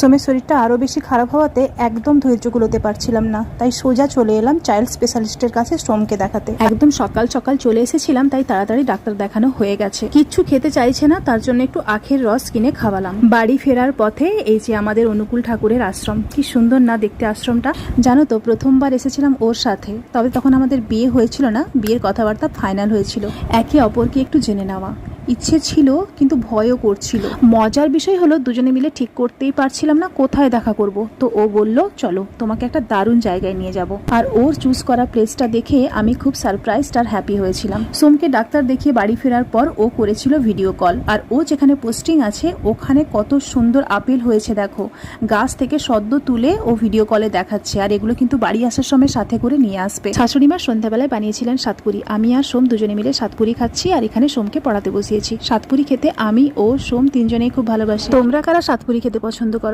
সোমের শরীরটা আরও বেশি খারাপ হওয়াতে একদম ধৈর্য কুলোতে পারছিলাম না, তাই সোজা চলে এলাম চাইল্ড স্পেশালিস্টের কাছে সোমকে দেখাতে। একদম সকাল সকাল চলে এসেছিলাম, তাই তাড়াতাড়ি ডাক্তার দেখানো হয়ে গেছে। কিচ্ছু খেতে চাইছে না, তার জন্য একটু আখের রস কিনে খাওয়ালাম। বাড়ি ফেরার পথে এই যে আমাদের অনুকূল ঠাকুরের আশ্রম, কি সুন্দর না দেখতে আশ্রমটা। জানো তো, প্রথমবার এসেছিলাম ওর সাথে, তবে তখন আমাদের বিয়ে হয়েছিল না, বিয়ের কথাবার্তা ফাইনাল হয়েছিল। একে অপরকে একটু জেনে নেওয়া ইচ্ছে ছিল, কিন্তু ভয়ও করছিল। মজার বিষয় হলো দুজনে মিলে ঠিক করতেই পারছিলাম না কোথায় দেখা করব। তো ও বলল চলো তোমাকে একটা দারুণ জায়গায় নিয়ে যাব। আর ওর চুজ করা প্লেসটা দেখে আমি খুব সারপ্রাইজড আর হ্যাপি হয়েছিলাম। সোমকে ডাক্তার দেখিয়ে বাড়ি ফেরার পর ও করেছিল ভিডিও কল। আর ও যেখানে পোস্টিং আছে ওখানে কত সুন্দর আপেল হয়েছে দেখো, গাছ থেকে সদ্য তুলে ও ভিডিও কলে দেখাচ্ছে। আর এগুলো কিন্তু বাড়ি আসার সময় সাথে করে নিয়ে আসবে। শাশুড়ি মা সন্ধ্যাবেলায় বানিয়েছিলেন সাতপুরি। আমি আর সোম দুজনে মিলে সাতপুরি খাচ্ছি, আর এখানে সোমকে পড়াতে বসিয়েছি। সাতপুরি খেতে আমি ও সোম তিনজনেই খুব ভালোবাসি। তোমরা কারা সাতপুরি খেতে পছন্দ করো?